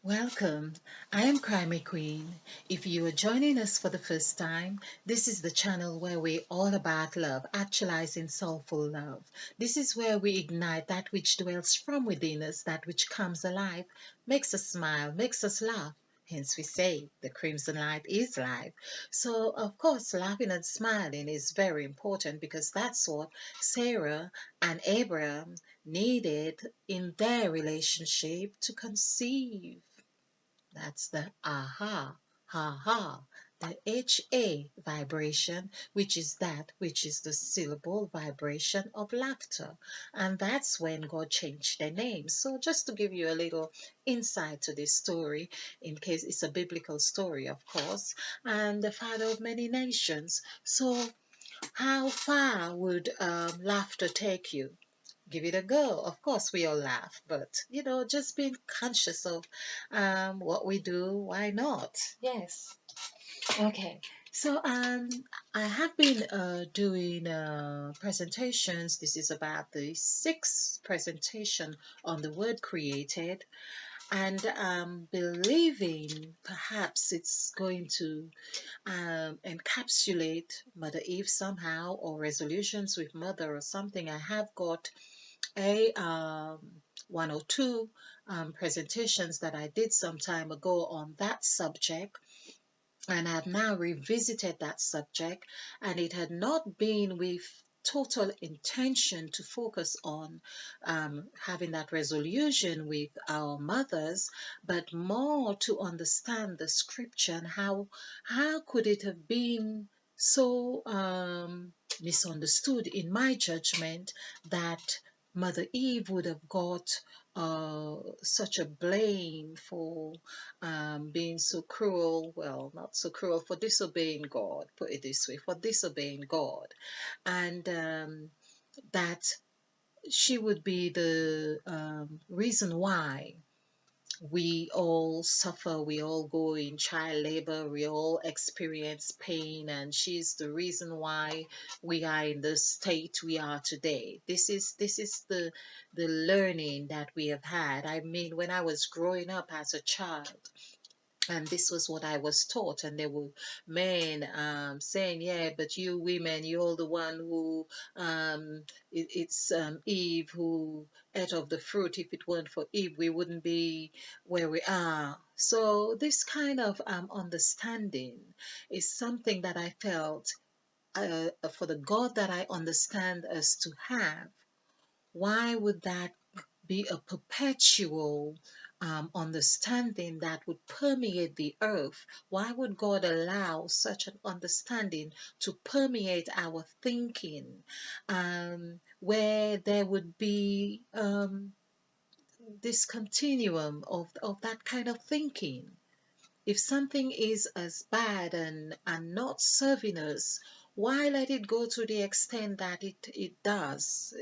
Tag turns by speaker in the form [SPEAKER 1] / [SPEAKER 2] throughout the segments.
[SPEAKER 1] Welcome. I am Crimey Queen. If you are joining us for the first time, this is the channel where we're all about love, actualizing soulful love. This is where we ignite that which dwells from within us, that which comes alive, makes us smile, makes us laugh. Hence, we say the crimson light is life. So, of course, laughing and smiling is very important because that's what Sarah and Abraham needed in their relationship to conceive. That's the aha, ha ha, the HA vibration, which is the syllable vibration of laughter. And that's when God changed their name. So, just to give you a little insight to this story, in case it's a biblical story, of course, and the father of many nations. So, how far would laughter take you? Give it a go. Of course, we all laugh, but just being conscious of what we do. Why not? Yes. Okay. So I have been doing presentations. This is about the sixth presentation on the word created, and believing perhaps it's going to encapsulate Mother Eve somehow, or resolutions with Mother or something. I have got a one or two presentations that I did some time ago on that subject, and I've now revisited that subject, and it had not been with total intention to focus on having that resolution with our mothers, but more to understand the scripture and how could it have been so misunderstood in my judgment that Mother Eve would have got such a blame for being so cruel. Well, not so cruel, for disobeying God, put it this way, for disobeying God. And that she would be the reason why we all suffer, we all go in child labor, we all experience pain, and she's the reason why we are in the state we are today. This is the learning that we have had. I mean, when I was growing up as a child, and this was what I was taught, and there were men saying, yeah, but you women, you're the one who it's Eve who ate of the fruit. If it weren't for Eve, we wouldn't be where we are. So this kind of understanding is something that I felt, for the God that I understand us to have, why would that be a perpetual understanding that would permeate the earth? Why would God allow such an understanding to permeate our thinking, where there would be this continuum of that kind of thinking? If something is as bad and not serving us, why let it go to the extent that it does,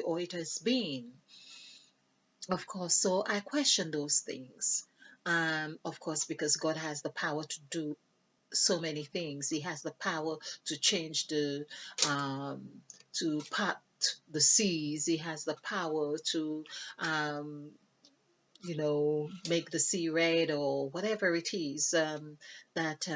[SPEAKER 1] or it has been? Of course, so I question those things. Of course, because God has the power to do so many things. He has the power to change to part the seas. He has the power to, um, make the sea red or whatever it is that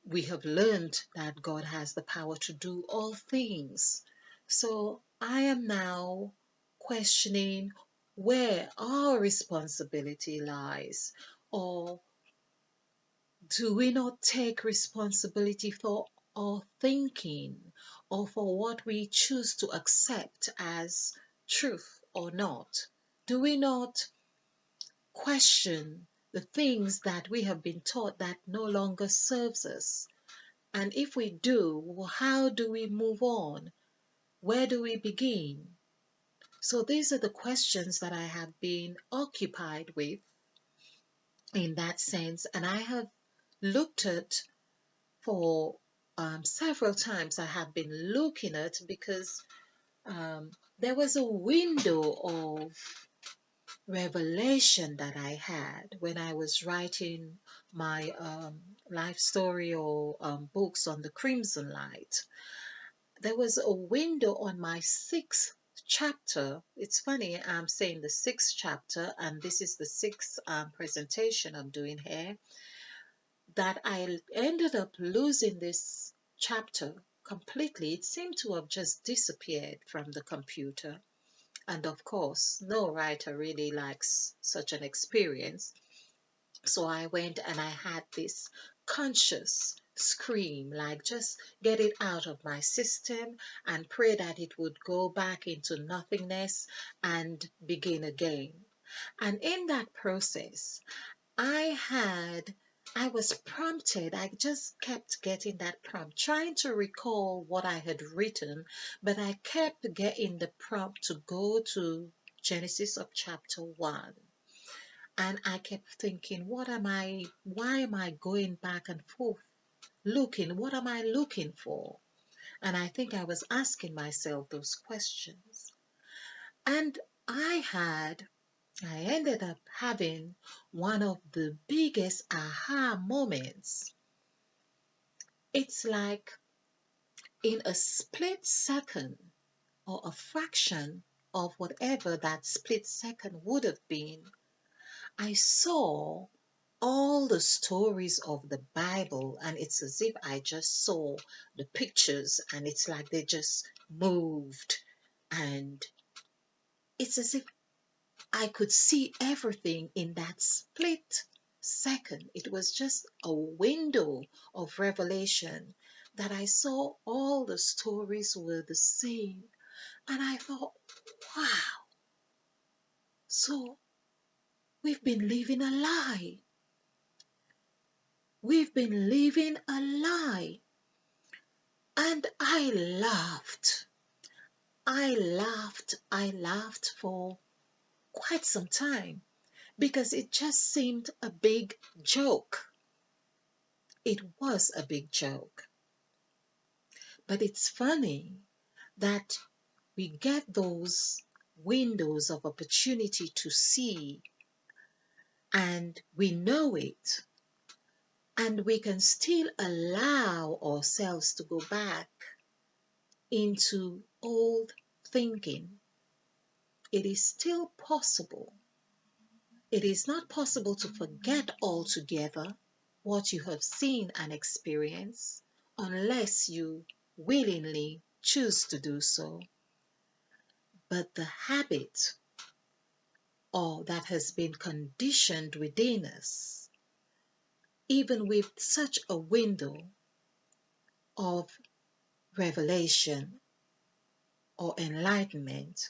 [SPEAKER 1] we have learned that God has the power to do all things. So I am now questioning where our responsibility lies, or do we not take responsibility for our thinking, or for what we choose to accept as truth or not? Do we not question the things that we have been taught that no longer serves us? And if we do, how do we move on? Where do we begin? So these are the questions that I have been occupied with in that sense, and I have looked at for several times. I have been looking at, because there was a window of revelation that I had when I was writing my life story, or books on the Crimson Light. There was a window on my sixth chapter, it's funny, I'm saying the sixth chapter, and this is the sixth presentation I'm doing here, that I ended up losing this chapter completely. It seemed to have just disappeared from the computer. And of course, no writer really likes such an experience. So I went and I had this conscious scream, like just get it out of my system and pray that it would go back into nothingness and begin again. And in that process, I had I was prompted. I just kept getting that prompt, trying to recall what I had written, but I kept getting the prompt to go to Genesis of chapter 1. And I kept thinking, why am I going back and forth looking? What am I looking for? And I think I was asking myself those questions. And I ended up having one of the biggest aha moments. It's like in a split second or a fraction of whatever that split second would have been, I saw all the stories of the Bible, and it's as if I just saw the pictures and it's like they just moved, and it's as if I could see everything in that split second. It was just a window of revelation that I saw all the stories were the same. And I thought, wow, so we've been living a lie. We've been living a lie. And I laughed. I laughed for quite some time because it just seemed a big joke. It was a big joke. But it's funny that we get those windows of opportunity to see, and we know it, and we can still allow ourselves to go back into old thinking. It is still possible. It is not possible to forget altogether what you have seen and experienced unless you willingly choose to do so. But the habit or that has been conditioned within us, even with such a window of revelation or enlightenment,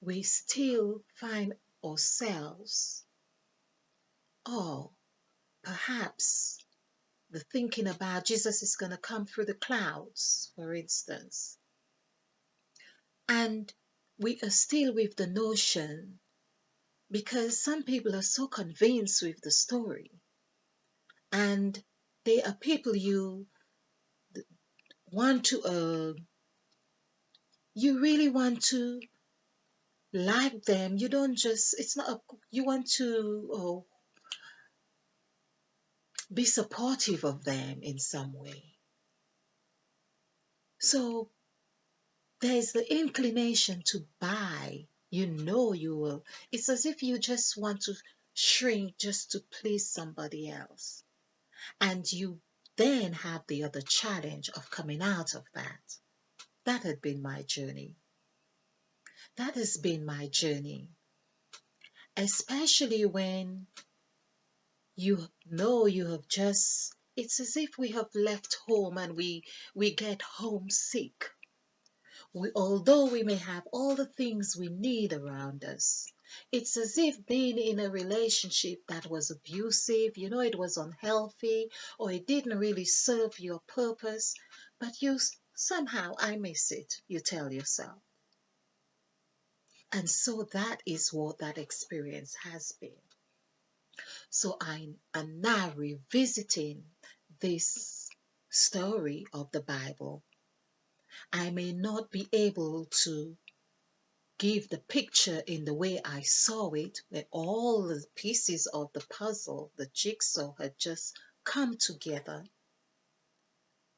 [SPEAKER 1] we still find ourselves, or perhaps the thinking about Jesus is going to come through the clouds, for instance, and we are still with the notion because some people are so convinced with the story, and they are people you want to you really want to like them. You don't just, it's not a, you want to be supportive of them in some way. So there's the inclination to buy. You will, it's as if you just want to shrink just to please somebody else, and you then have the other challenge of coming out of that. That had been my journey. That has been my journey, especially when you know you have just, it's as if we have left home and we get homesick. Although we may have all the things we need around us, it's as if being in a relationship that was abusive, it was unhealthy, or it didn't really serve your purpose, but somehow I miss it, you tell yourself. And so that is what that experience has been. So I am now revisiting this story of the Bible. I may not be able to give the picture in the way I saw it, where all the pieces of the puzzle, the jigsaw, had just come together.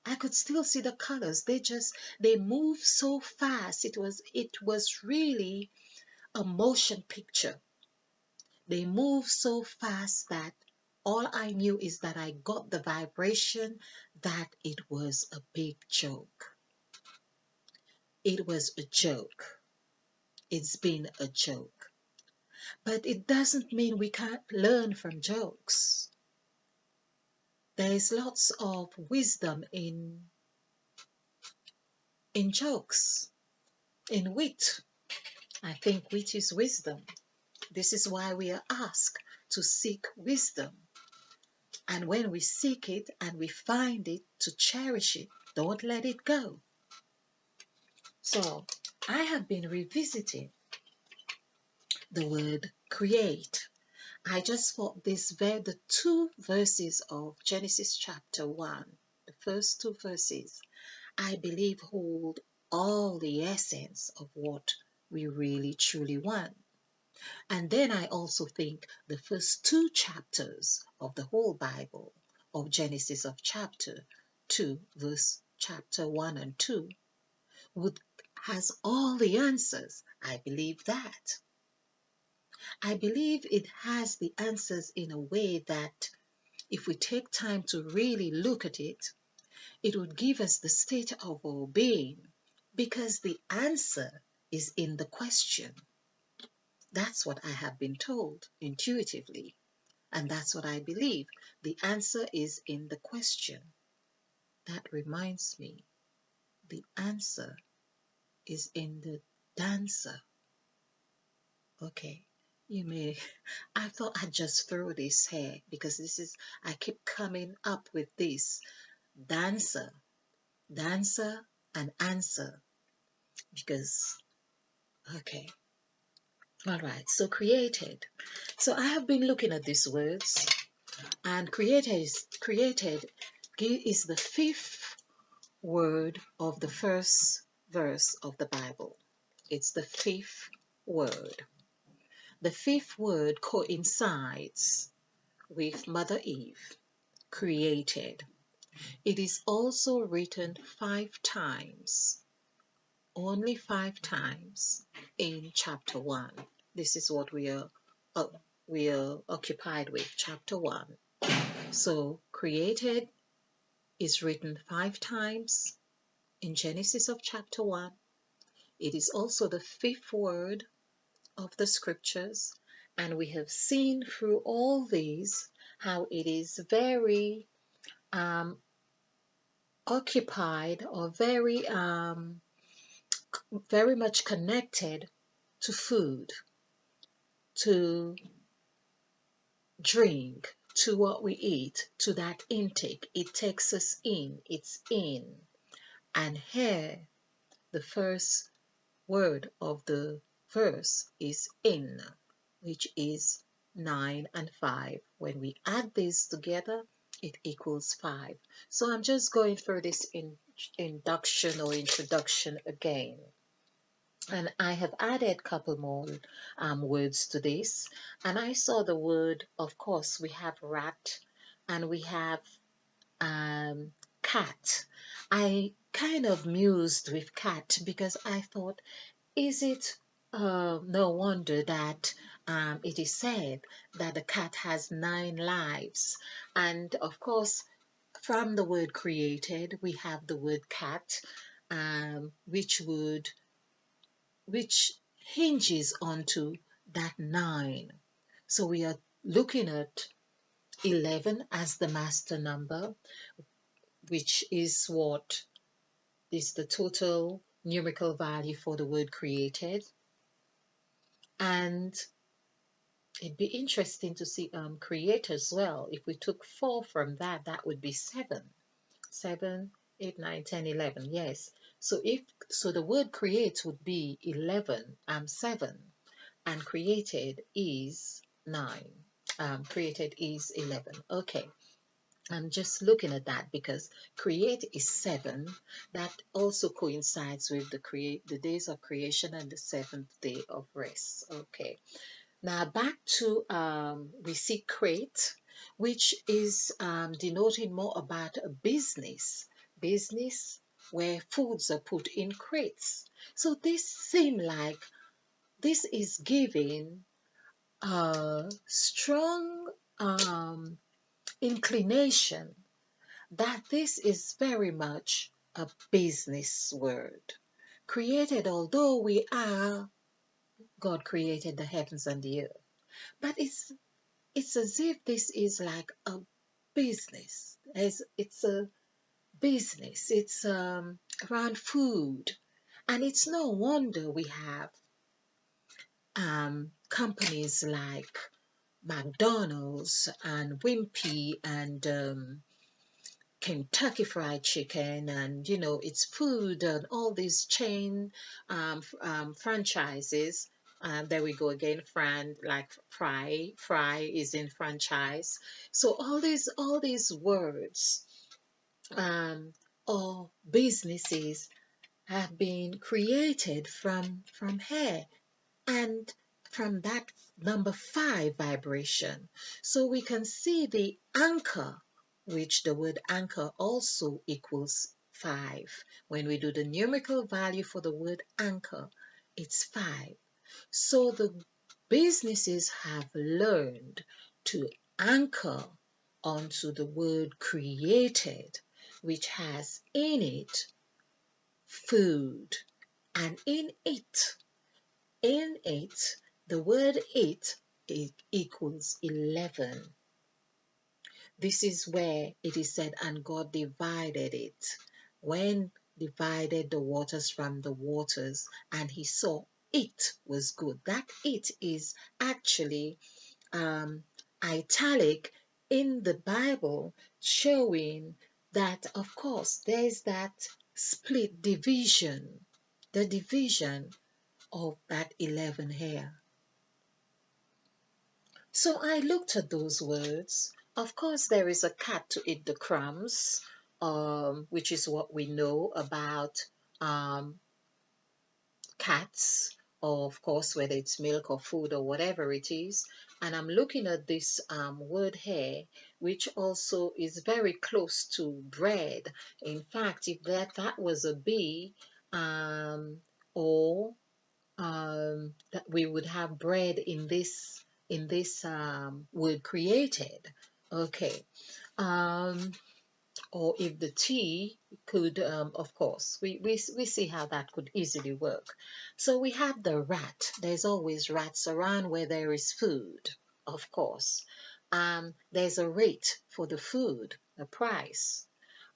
[SPEAKER 1] I could still see the colors. They moved so fast. It was really a motion picture. They moved so fast that all I knew is that I got the vibration that it was a big joke. It was a joke. It's been a joke. But it doesn't mean we can't learn from jokes. There is lots of wisdom in jokes, in wit. I think wit is wisdom. This is why we are asked to seek wisdom. And when we seek it and we find it, to cherish it, don't let it go. So I have been revisiting the word create. I just thought the two verses of Genesis chapter 1, the first two verses, I believe hold all the essence of what we really truly want. And then I also think the first two chapters of the whole Bible, of Genesis of chapter 2, verse chapter 1 and 2, would has all the answers. I believe that. I believe it has the answers in a way that if we take time to really look at it, it would give us the state of our being because the answer is in the question. That's what I have been told intuitively, and that's what I believe. The answer is in the question. That reminds me, the answer is in the dancer. Okay, you may, I thought I'd just throw this here because I keep coming up with this dancer, dancer, and answer because, okay, all right, so created. So I have been looking at these words, and created is the fifth word of the first verse of the Bible. It's the fifth word. The fifth word coincides with Mother Eve, created. It is also written 5 times, only 5 times in chapter 1. This is what we are occupied with, chapter 1. So created is written 5 times in Genesis of chapter 1. It is also the fifth word of the scriptures, and we have seen through all these how it is very occupied or very much connected to food, to drink, to what we eat, to that intake. It takes us in, it's in. And here, the first word of the verse is in, which is 9 and 5. When we add these together, it equals 5. So I'm just going through this induction or introduction again. And I have added a couple more words to this. And I saw the word, of course, we have rat and we have cat. I kind of mused with cat because I thought, is it no wonder that it is said that the cat has 9 lives? And of course, from the word created, we have the word cat, which hinges onto that 9. So we are looking at 11 as the master number, which is what is the total numerical value for the word created. And it'd be interesting to see create as well. If we took 4 from that, that would be 7. 7, 8, 9, 10, 11. Yes. So the word create would be 11, 7, and created is 9. Created is 11. Okay. I'm just looking at that because create is 7. That also coincides with the days of creation and the seventh day of rest. Okay. Now back to we see crate, which is denoting more about a business business where foods are put in crates. So this seem like this is giving a strong inclination that this is very much a business word. Created, although we are, God created the heavens and the earth. But it's as if this is like a business. As it's a business. It's around food. And it's no wonder we have companies like McDonald's and Wimpy and Kentucky Fried Chicken and it's food and all these chain franchises. There we go again. Like fry is in franchise. So all these words or businesses have been created from hair and from that number 5 vibration. So we can see the anchor, which the word anchor also equals 5. When we do the numerical value for the word anchor, it's 5. So the businesses have learned to anchor onto the word created, which has in it food, and in it, the word it equals 11. This is where it is said, and God divided it. When divided the waters from the waters, and he saw it was good. That it is actually italic in the Bible, showing that, of course, there's that split division, the division of that 11 here. So I looked at those words. Of course, there is a cat to eat the crumbs, which is what we know about um, cats, or of course, whether it's milk or food or whatever it is. And I'm looking at this word here, which also is very close to bread. In fact, if that was a bee, or that we would have bread in this word created. Okay. Um, or if the tea could, of course, we see how that could easily work. So we have the rat. There's always rats around where there is food, of course. There's a rate for the food, a price.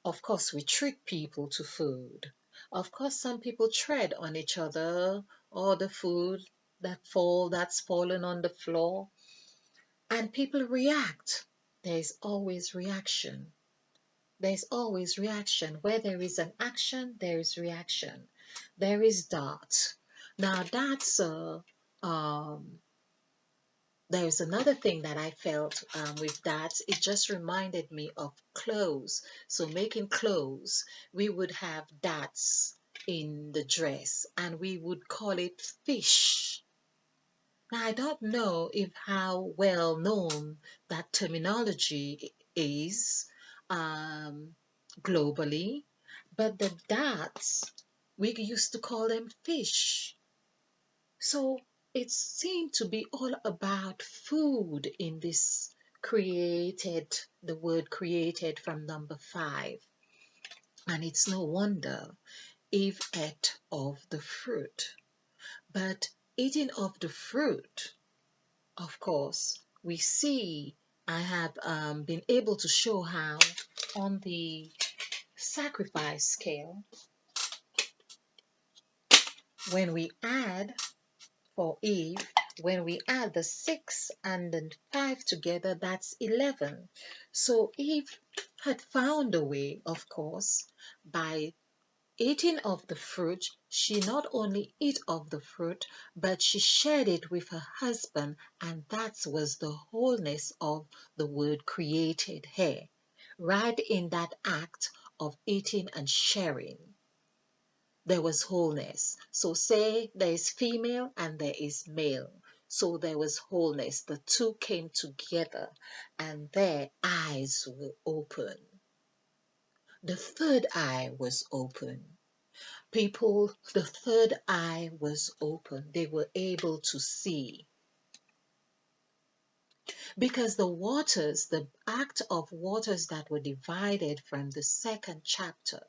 [SPEAKER 1] Of course, we trick people to food. Of course, some people tread on each other or the food that's fallen on the floor, and people react. There's always reaction. There's always reaction. Where there is an action, there is reaction. There is that. Now that's um, there's another thing that I felt with that. It just reminded me of clothes. So making clothes, we would have dots in the dress, and we would call it fish. Now I don't know if how well known that terminology is um, globally, but the dots, we used to call them fish. So it seemed to be all about food in this created, the word created from number 5. And it's no wonder Eve ate of the fruit. But eating of the fruit, of course, we see, I have been able to show how on the sacrifice scale, when we add for Eve, when we add the 6 and the 5 together, that's 11. So Eve had found a way, of course, by eating of the fruit. She not only ate of the fruit, but she shared it with her husband, and that was the wholeness of the word created here, right in that act of eating and sharing. There was wholeness. So say there is female and there is male. So there was wholeness. The two came together and their eyes were open. The third eye was open. People, the third eye was open. They were able to see. Because the waters, the act of waters that were divided from the second chapter,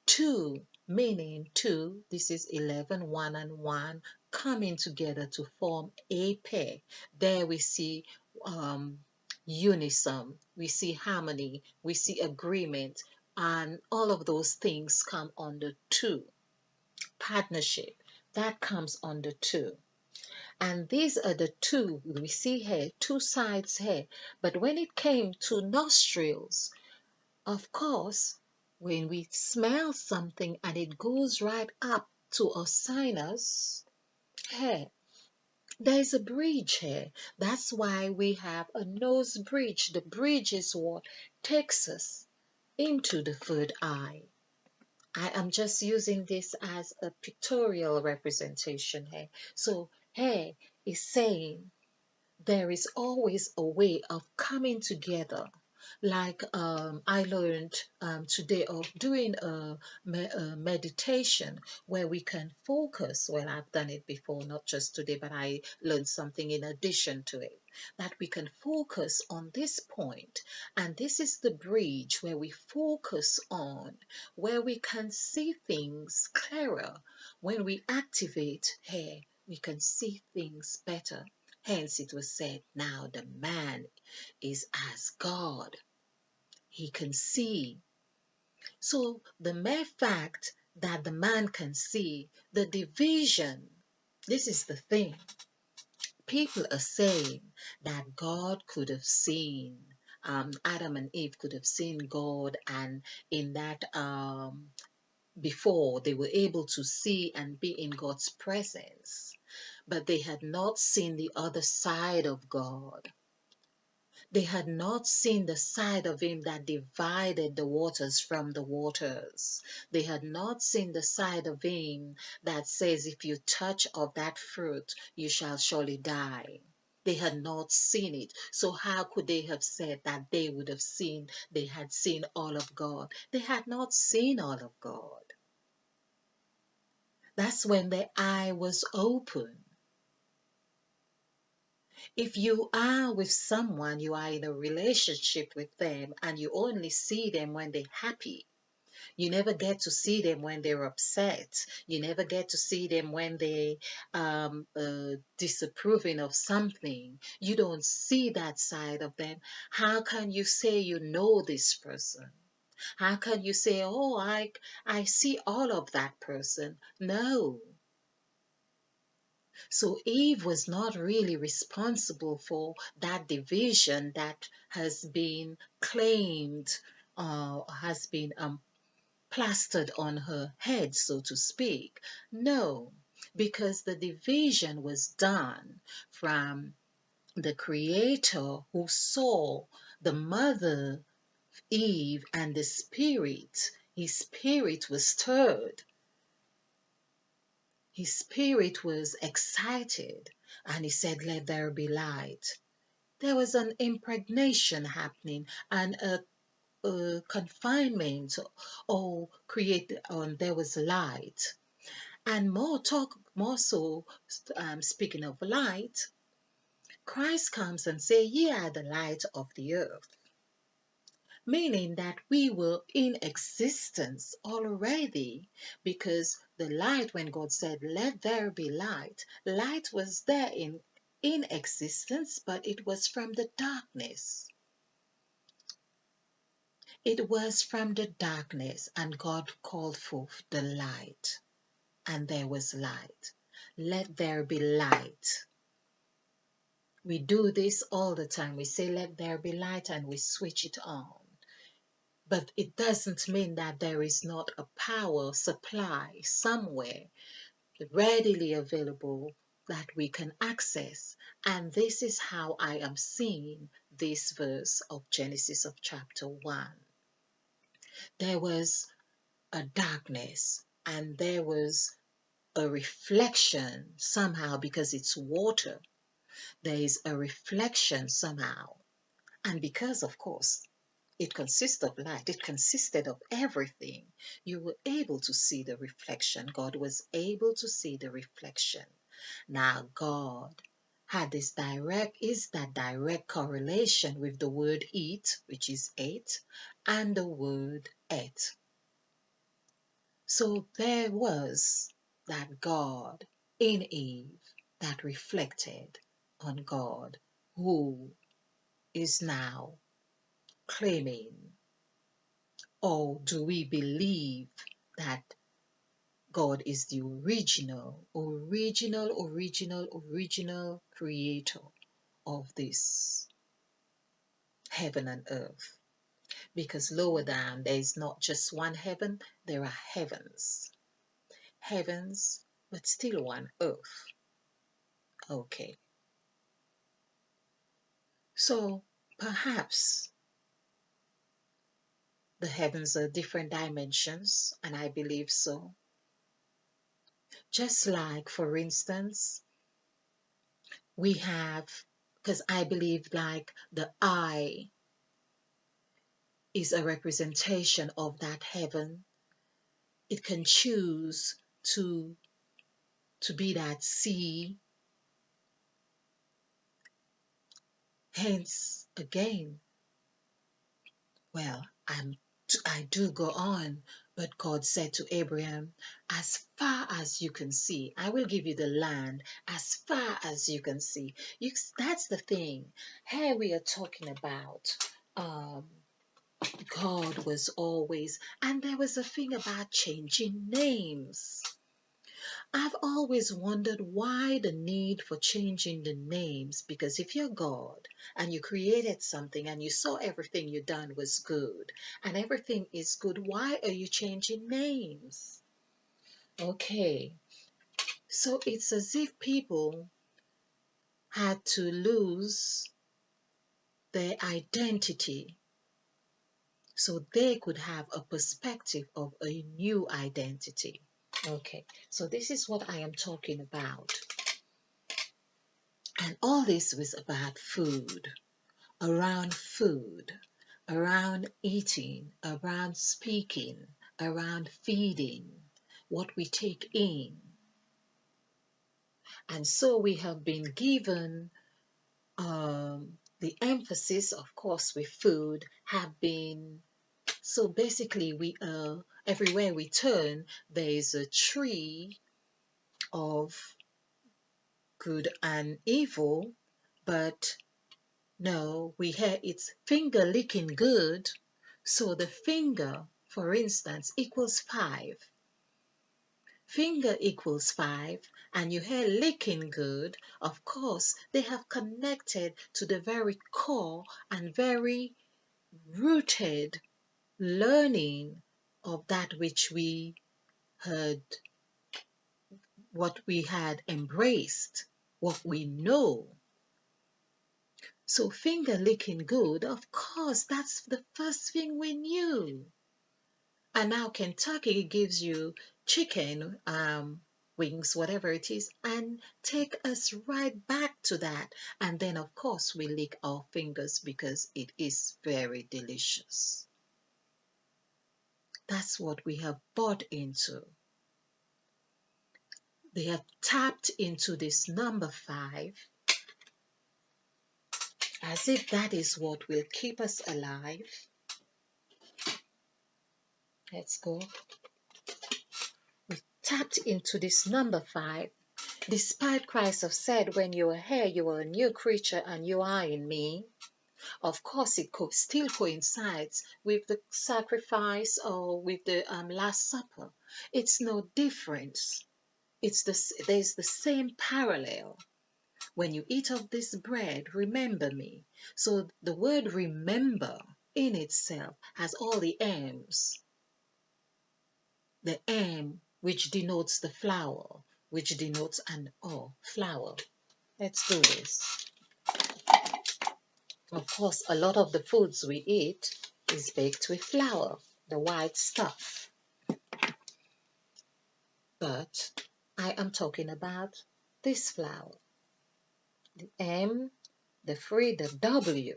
[SPEAKER 1] two, meaning two, this is 11, 1 and 1, coming together to form a pair. There we see unison, we see harmony, we see agreement, and all of those things come under two. Partnership, that comes under two. And these are the two we see here, two sides here. But when it came to nostrils, of course, when we smell something and it goes right up to our sinus, here, there's a bridge here. That's why we have a nose bridge. The bridge is what takes us into the third eye. I am just using this as a pictorial representation here. So here is saying there is always a way of coming together. Like I learned today of doing a meditation where we can focus. Well, I've done it before, not just today, but I learned something in addition to it. That we can focus on this point, and this is the bridge where we focus on, where we can see things clearer. When we activate here, we can see things better. Hence it was said, now the man is as God. He can see. So the mere fact that the man can see, the division, this is the thing. People are saying that God could have seen, Adam and Eve could have seen God, and in that before they were able to see and be in God's presence, but they had not seen the other side of God. They had not seen the side of him that divided the waters from the waters. They had not seen the side of him that says, if you touch of that fruit, you shall surely die. They had not seen it. So how could they have said that they would have seen, they had seen all of God? They had not seen all of God. That's when their eye was open. If you are with someone, you are in a relationship with them, and you only see them when they're happy. You never get to see them when they're upset. You never get to see them when they disapproving of something. You don't see that side of them. How can you say you know this person? How can you say, oh, I see all of that person? No. So Eve was not really responsible for that division that has been claimed, has been plastered on her head, so to speak. No, because the division was done from the Creator who saw the mother Eve and the spirit. His spirit was stirred. His spirit was excited, and he said, let there be light. There was an impregnation happening and a confinement or there was light. And more so, speaking of light, Christ comes and say, ye are the light of the earth. Meaning that we were in existence already, because the light, when God said, let there be light, light was there in existence, but it was from the darkness. It was from the darkness, and God called forth the light, and there was light. Let there be light. We do this all the time. We say, let there be light, and we switch it on. But it doesn't mean that there is not a power supply somewhere readily available that we can access. And this is how I am seeing this verse of Genesis of chapter 1. There was a darkness, and there was a reflection somehow, because it's water. There is a reflection somehow. And because, of course, It consists of light. It consisted of everything. You were able to see the reflection. God was able to see the reflection. Now, God had that direct correlation with the word eat, which is ate, and the word et. So there was that God in Eve that reflected on God, who is now claiming, or do we believe that God is the original creator of this heaven and earth? Because lower down, there is not just one heaven, there are heavens. Heavens, but still one earth. Okay. So perhaps the heavens are different dimensions, and I believe so. Just like, for instance, we have, because I believe like the eye is a representation of that heaven. It can choose to be that sea. Hence, again, well, I do go on, but God said to Abraham, as far as you can see, I will give you the land as far as you can see. That's the thing. Here we are talking about God was always, and there was a thing about changing names. I've always wondered why the need for changing the names, because if you're God and you created something and you saw everything you done was good and everything is good, why are you changing names? Okay, so it's as if people had to lose their identity so they could have a perspective of a new identity. Okay, so this is what I am talking about. And all this was about food, around eating, around speaking, around feeding, what we take in. And so we have been given the emphasis, of course, with food, have been, so basically everywhere we turn, there is a tree of good and evil, but no, we hear it's finger licking good. So the finger, for instance, equals 5. Finger equals 5, and you hear licking good. Of course, they have connected to the very core and very rooted learning of that which we heard, what we had embraced, what we know. So finger licking good, of course, that's the first thing we knew. And now Kentucky gives you chicken, wings, whatever it is, and take us right back to that. And then, of course, we lick our fingers because it is very delicious. That's what we have bought into. They have tapped into this number 5 as if that is what will keep us alive. Let's go. We tapped into this number 5. Despite Christ have said, when you are here, you are a new creature and you are in me. Of course, it still coincides with the sacrifice or with the Last Supper. It's no difference. There's the same parallel. When you eat of this bread, remember me. So the word remember in itself has all the M's. The M, which denotes the flour, which denotes an O, flour. Let's do this. Of course, a lot of the foods we eat is baked with flour, the white stuff. But I am talking about this flour. The M, the 3, the W.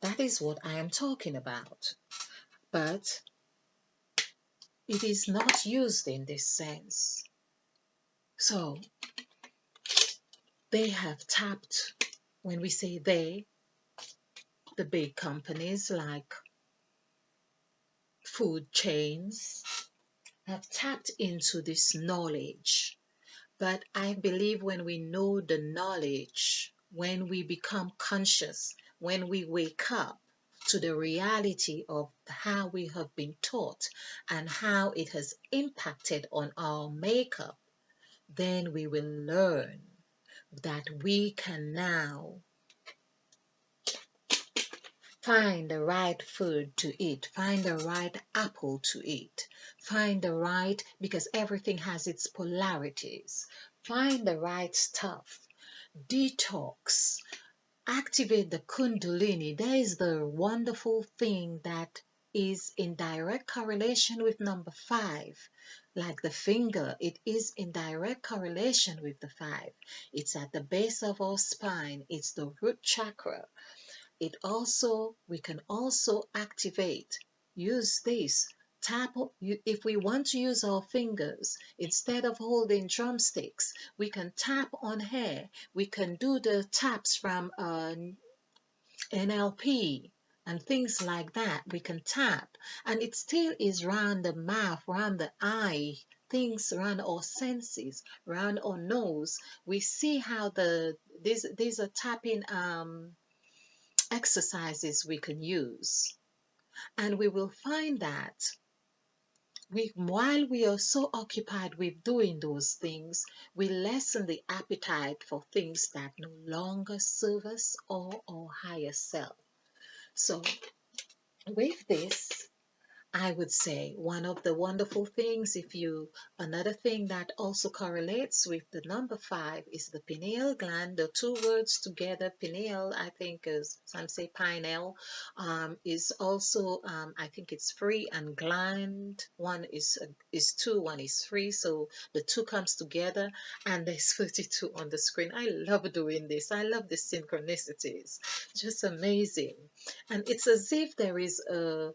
[SPEAKER 1] That is what I am talking about. But it is not used in this sense. So they have tapped, when we say they, the big companies like food chains have tapped into this knowledge. But I believe when we know the knowledge, when we become conscious, when we wake up to the reality of how we have been taught and how it has impacted on our makeup, then we will learn that we can now find the right food to eat, find the right apple to eat, find the right, because everything has its polarities, find the right stuff, detox, activate the Kundalini. There is the wonderful thing that is in direct correlation with number five. Like the finger, it is in direct correlation with the five. It's at the base of our spine, it's the root chakra. We can also activate, use this, tap, if we want to use our fingers, instead of holding drumsticks, we can tap on hair, we can do the taps from NLP and things like that, we can tap, and it still is round the mouth, round the eye, things around our senses, around our nose. We see how these are tapping exercises we can use. And we will find that while we are so occupied with doing those things, we lessen the appetite for things that no longer serve us or our higher self. So, with this, I would say one of the wonderful things, another thing that also correlates with the number five is the pineal gland. The two words together, pineal, I think is, some say pineal, is also, I think it's free, and gland, one is two, one is free. So the two comes together and there's 32 on the screen. I love doing this. I love the synchronicities. Just amazing. And it's as if there is a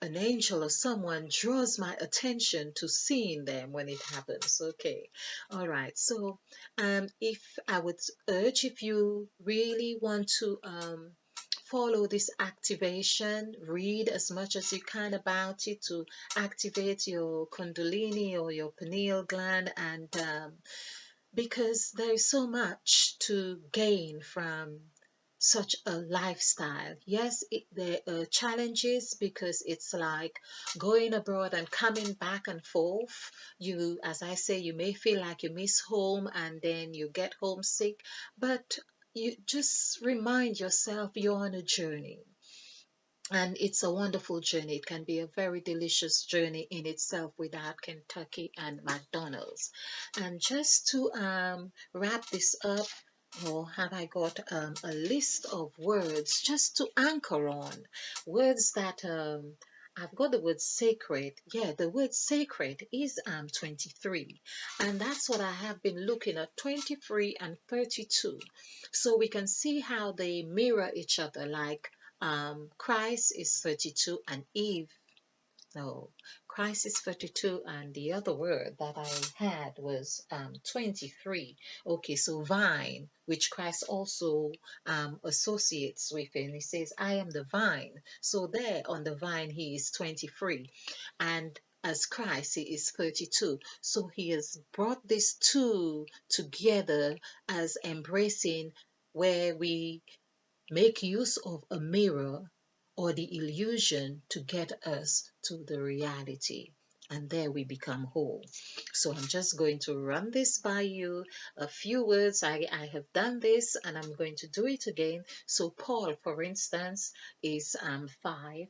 [SPEAKER 1] an angel or someone draws my attention to seeing them when it happens. Okay, all right. So, if I would urge, if you really want to follow this activation, read as much as you can about it to activate your Kundalini or your pineal gland, and because there is so much to gain from such a lifestyle. Yes, there are challenges because it's like going abroad and coming back and forth. You, as I say, you may feel like you miss home and then you get homesick, but you just remind yourself you're on a journey. And it's a wonderful journey. It can be a very delicious journey in itself without Kentucky and McDonald's. And just to wrap this up, or have I got a list of words just to anchor on? Words that I've got the word sacred. Yeah, the word sacred is 23. And that's what I have been looking at, 23 and 32. So we can see how they mirror each other, like Christ is 32 and Eve, no, Christ is 32 and the other word that I had was 23. Okay, so vine, which Christ also associates with, and he says, I am the vine. So there on the vine, he is 23. And as Christ, he is 32. So he has brought these two together as embracing, where we make use of a mirror or the illusion to get us to the reality. And there we become whole. So I'm just going to run this by you. A few words. I have done this and I'm going to do it again. So Paul, for instance, is 5,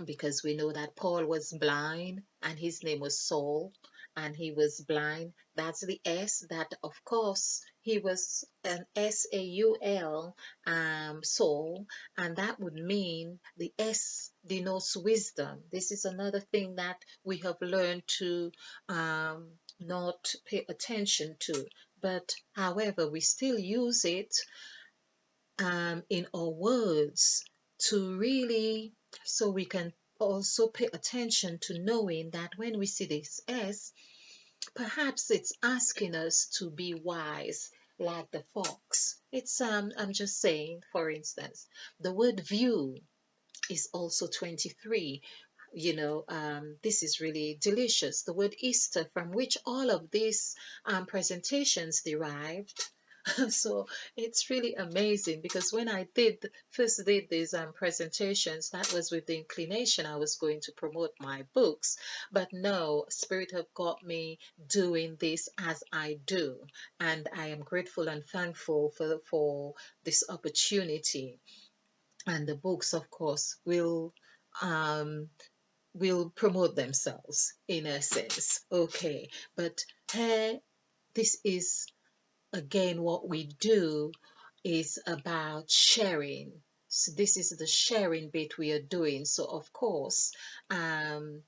[SPEAKER 1] because we know that Paul was blind and his name was Saul, and he was blind. That's the S. That, of course, he was an Saul, Saul, and that would mean the S denotes wisdom. This is another thing that we have learned to not pay attention to. But however, we still use it in our words to really, so we can also pay attention to knowing that when we see this S, perhaps it's asking us to be wise like the fox. It's I'm just saying, for instance, the word view is also 23. This is really delicious. The word Easter, from which all of these presentations derived. So it's really amazing because when I first did these presentations, that was with the inclination I was going to promote my books. But no, Spirit have got me doing this as I do, and I am grateful and thankful for this opportunity. And the books, of course, um, will promote themselves in essence. Okay, but here, this is again what we do is about sharing. So this is the sharing bit we are doing. So of course, um,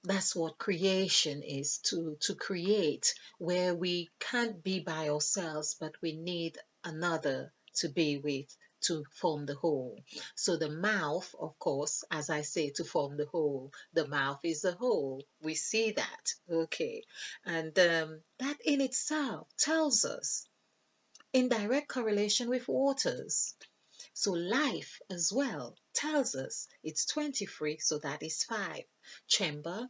[SPEAKER 1] that's what creation is, to create where we can't be by ourselves, but we need another to be with to form the whole. So the mouth, of course, as I say, to form the whole, the mouth is the whole. We see that, okay, and that in itself tells us in direct correlation with waters. So life as well tells us it's 23, so that is 5. Chamber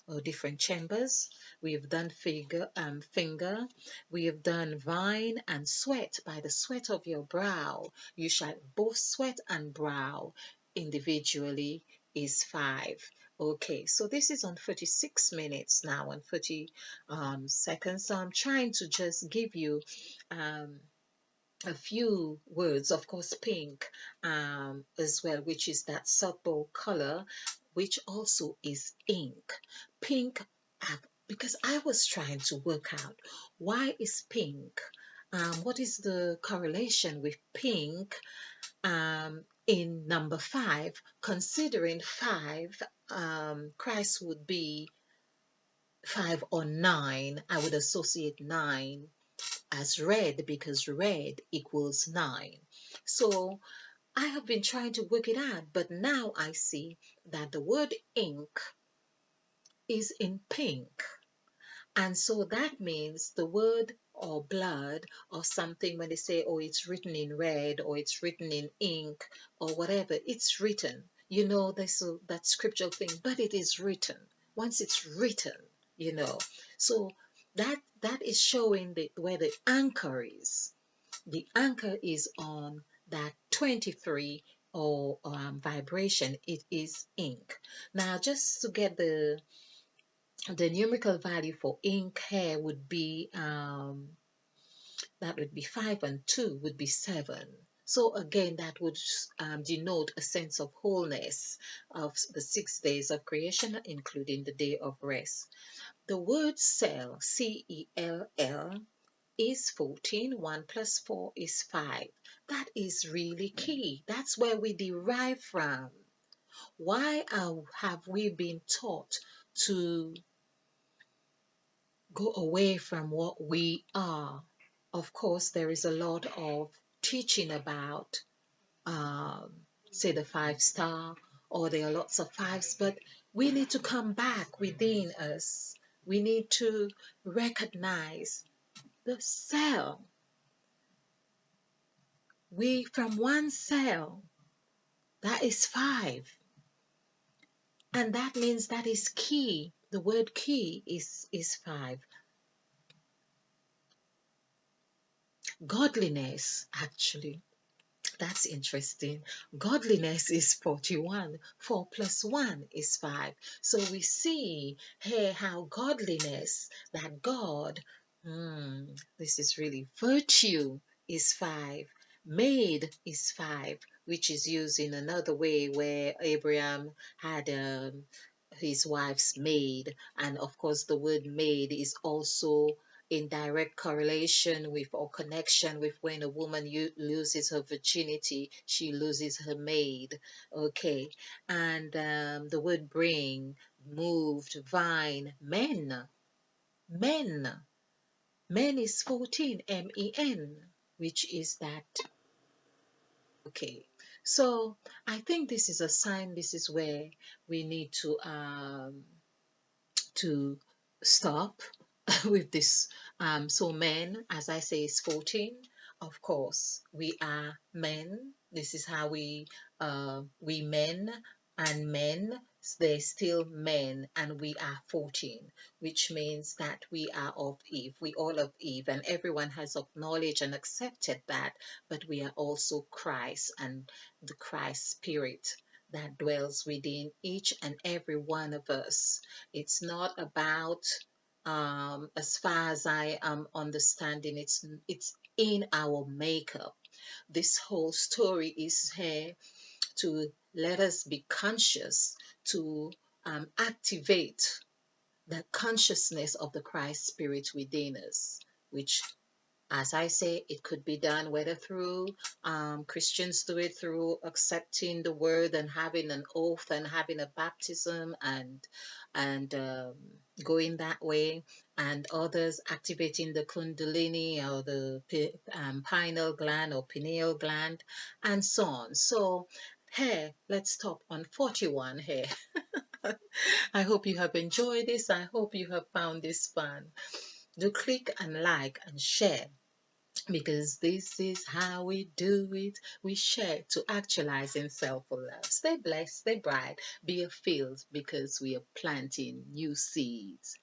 [SPEAKER 1] or different chambers. We have done finger. We have done vine and sweat. By the sweat of your brow, you shall both sweat and brow individually is 5. Okay, so this is on 36 minutes now and 30 seconds. So I'm trying to just give you um, a few words, of course, pink as well, which is that subtle color, which also is ink. Pink, because I was trying to work out why is pink, what is the correlation with pink in number 5, considering 5, Christ would be 5 or 9. I would associate 9 as red because red equals 9. So I have been trying to work it out, but now I see that the word ink is in pink. And so that means the word or blood or something, when they say, oh, it's written in red or it's written in ink or whatever, it's written. There's that scriptural thing, but it is written. Once it's written, you know. So that is showing where the anchor is. The anchor is on that 23 or vibration. It is ink. Now, just to get the numerical value for ink here would be that would be 5 and 2 would be 7. So again, that would denote a sense of wholeness of the 6 days of creation, including the day of rest. The word cell, cell, is 14. 1 plus 4 is 5. That is really key. That's where we derive from. Why have we been taught to go away from what we are? Of course, there is a lot of teaching about, say, the 5 star, or there are lots of fives, but we need to come back within us. We need to recognize the cell. We, from one cell, that is 5. And that means that is key. The word key is 5. Godliness, actually, that's interesting. Godliness is 41. 4 plus 1 is 5. So we see here how godliness, that God, this is really virtue, is 5. Maid is 5, which is used in another way where Abraham had his wife's maid. And of course, the word maid is also in direct correlation with or connection with when a woman loses her virginity, she loses her maid. Okay, and the word bring, moved, vine, men, men is 14, men, which is that Okay, so I think this is a sign. This is where we need to stop with this. So men, as I say, is 14. Of course, we are men. This is how we men and men. They're still men, and we are 14, which means that we are of Eve. We all of Eve, and everyone has acknowledged and accepted that. But we are also Christ and the Christ Spirit that dwells within each and every one of us. It's not about, as far as I am understanding, it's in our makeup. This whole story is here to let us be conscious, to activate the consciousness of the Christ Spirit within us, which, as I say, it could be done whether through, Christians do it through accepting the word and having an oath and having a baptism and going that way, and others activating the kundalini or the pineal gland or pineal gland, and so on. So here, let's stop on 41 here. I hope you have enjoyed this. I hope you have found this fun. Do click and like and share, because this is how we do it. We share to actualize in self-love. Stay blessed, stay bright, be a field, because we are planting new seeds.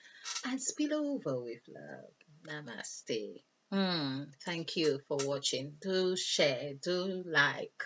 [SPEAKER 1] And spill over with love. Namaste. Thank you for watching. Do share, do like.